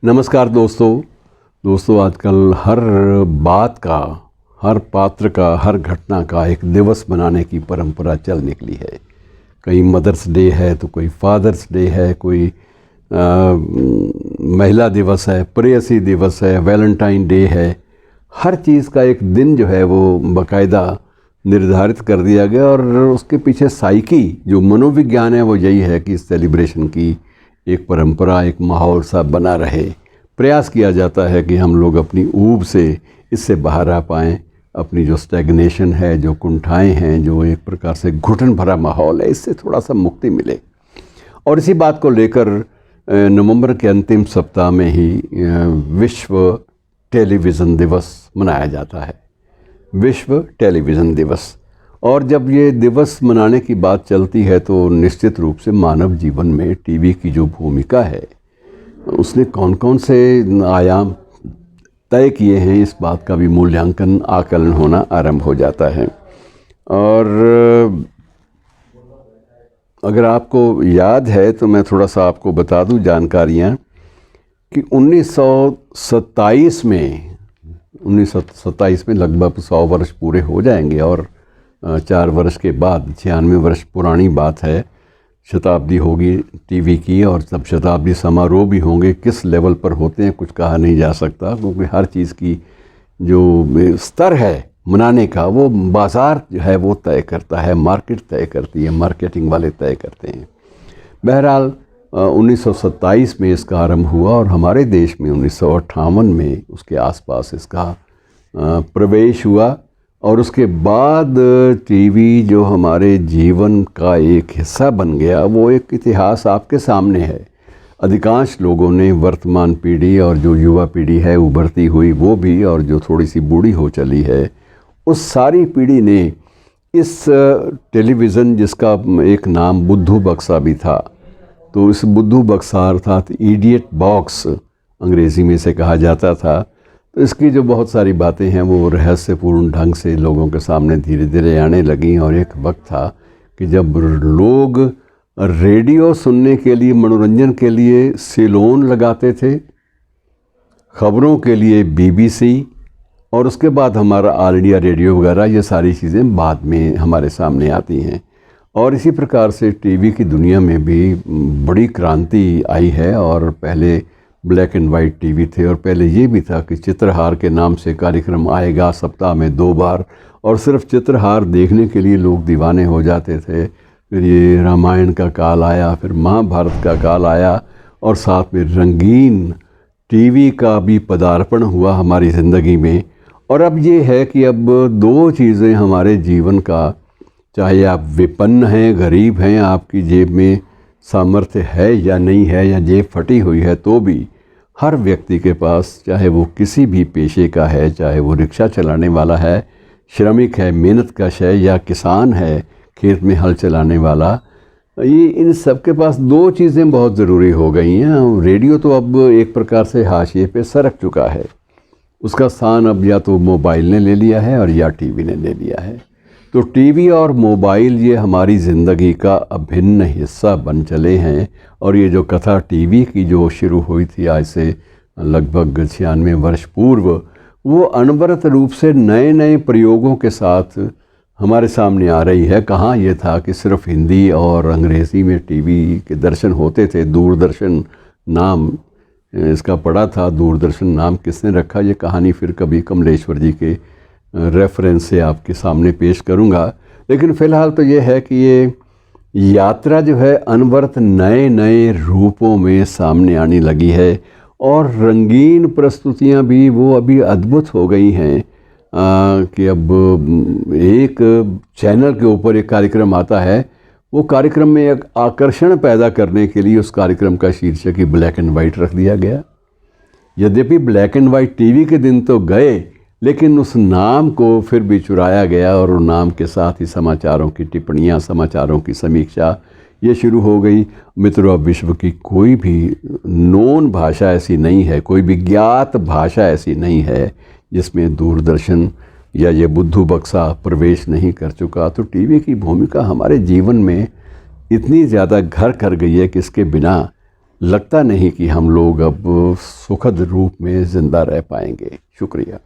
नमस्कार दोस्तों आजकल हर बात का, हर पात्र का, हर घटना का एक दिवस मनाने की परंपरा चल निकली है। कहीं मदर्स डे है तो कोई फादर्स डे है, कोई महिला दिवस है, प्रेयसी दिवस है, वैलेंटाइन डे है। हर चीज़ का एक दिन जो है वो बाकायदा निर्धारित कर दिया गया और उसके पीछे साइकी जो मनोविज्ञान है वो यही है कि इस सेलिब्रेशन की एक परंपरा, एक माहौल सा बना रहे। प्रयास किया जाता है कि हम लोग अपनी ऊब से इससे बाहर आ पाएँ। अपनी जो स्टैग्नेशन है, जो कुंठाएं हैं, जो एक प्रकार से घुटन भरा माहौल है, इससे थोड़ा सा मुक्ति मिले। और इसी बात को लेकर नवंबर के अंतिम सप्ताह में ही विश्व टेलीविज़न दिवस मनाया जाता है। विश्व टेलीविज़न दिवस। और जब ये दिवस मनाने की बात चलती है तो निश्चित रूप से मानव जीवन में टीवी की जो भूमिका है उसने कौन कौन से आयाम तय किए हैं, इस बात का भी मूल्यांकन, आकलन होना आरंभ हो जाता है। और अगर आपको याद है तो मैं थोड़ा सा आपको बता दूं जानकारियां कि 1927 में लगभग 100 वर्ष पूरे हो जाएंगे और 4 वर्ष के बाद 96 वर्ष पुरानी बात है, शताब्दी होगी टीवी की। और तब शताब्दी समारोह भी होंगे, किस लेवल पर होते हैं कुछ कहा नहीं जा सकता, क्योंकि हर चीज़ की जो स्तर है मनाने का वो बाज़ार जो है वो तय करता है, मार्केट तय करती है, मार्केटिंग वाले तय करते हैं। बहरहाल 1927 में इसका आरंभ हुआ और हमारे देश में 1958 में उसके आसपास इसका प्रवेश हुआ। और उसके बाद टीवी जो हमारे जीवन का एक हिस्सा बन गया, वो एक इतिहास आपके सामने है। अधिकांश लोगों ने, वर्तमान पीढ़ी और जो युवा पीढ़ी है उभरती हुई वो भी, और जो थोड़ी सी बूढ़ी हो चली है, उस सारी पीढ़ी ने इस टेलीविज़न, जिसका एक नाम बुद्धू बक्सा भी था, तो इस बुद्धू बक्सा अर्थात इडियट बॉक्स अंग्रेज़ी में से कहा जाता था, तो इसकी जो बहुत सारी बातें हैं वो रहस्यपूर्ण ढंग से लोगों के सामने धीरे धीरे आने लगीं। और एक वक्त था कि जब लोग रेडियो सुनने के लिए, मनोरंजन के लिए सिलोन लगाते थे, ख़बरों के लिए BBC, और उसके बाद हमारा ऑल इंडिया रेडियो वगैरह, ये सारी चीज़ें बाद में हमारे सामने आती हैं। और इसी प्रकार से टीवी की दुनिया में भी बड़ी क्रांति आई है। और पहले ब्लैक एंड वाइट टीवी थे, और पहले ये भी था कि चित्रहार के नाम से कार्यक्रम आएगा सप्ताह में 2 बार, और सिर्फ चित्रहार देखने के लिए लोग दीवाने हो जाते थे। फिर ये रामायण का काल आया, फिर महाभारत का काल आया, और साथ में रंगीन टीवी का भी पदार्पण हुआ हमारी ज़िंदगी में। और अब ये है कि अब 2 चीज़ें हमारे जीवन का, चाहे आप विपन्न हैं, गरीब हैं, आपकी जेब में सामर्थ्य है या नहीं है, या जेब फटी हुई है, तो भी हर व्यक्ति के पास, चाहे वो किसी भी पेशे का है, चाहे वो रिक्शा चलाने वाला है, श्रमिक है, मेहनतकश है, या किसान है, खेत में हल चलाने वाला, ये इन सब के पास 2 चीज़ें बहुत ज़रूरी हो गई हैं। रेडियो तो अब एक प्रकार से हाशिए पे सरक चुका है, उसका स्थान अब या तो मोबाइल ने ले लिया है और या टीवी ने ले लिया है। तो टीवी और मोबाइल ये हमारी ज़िंदगी का अभिन्न हिस्सा बन चले हैं। और ये जो कथा टीवी की जो शुरू हुई थी आज से लगभग 96 वर्ष पूर्व, वो अनवरत रूप से नए नए प्रयोगों के साथ हमारे सामने आ रही है। कहाँ ये था कि सिर्फ हिंदी और अंग्रेज़ी में टीवी के दर्शन होते थे। दूरदर्शन नाम इसका पड़ा था। दूरदर्शन नाम किसने रखा, ये कहानी फिर कभी कमलेश्वर जी के रेफरेंस से आपके सामने पेश करूंगा। लेकिन फ़िलहाल तो ये है कि ये यात्रा जो है अनवरत नए नए रूपों में सामने आने लगी है। और रंगीन प्रस्तुतियां भी वो अभी अद्भुत हो गई हैं कि अब एक चैनल के ऊपर एक कार्यक्रम आता है, वो कार्यक्रम में एक आकर्षण पैदा करने के लिए उस कार्यक्रम का शीर्षक ही ब्लैक एंड वाइट रख दिया गया। यद्यपि ब्लैक एंड वाइट टीवी के दिन तो गए, लेकिन उस नाम को फिर भी चुराया गया और उस नाम के साथ ही समाचारों की टिप्पणियाँ, समाचारों की समीक्षा ये शुरू हो गई। मित्रों, अब विश्व की कोई भी नोन भाषा ऐसी नहीं है, कोई भी ज्ञात भाषा ऐसी नहीं है जिसमें दूरदर्शन या ये बुद्धू बक्सा प्रवेश नहीं कर चुका। तो टीवी की भूमिका हमारे जीवन में इतनी ज़्यादा घर कर गई है कि इसके बिना लगता नहीं कि हम लोग अब सुखद रूप में ज़िंदा रह पाएंगे। शुक्रिया।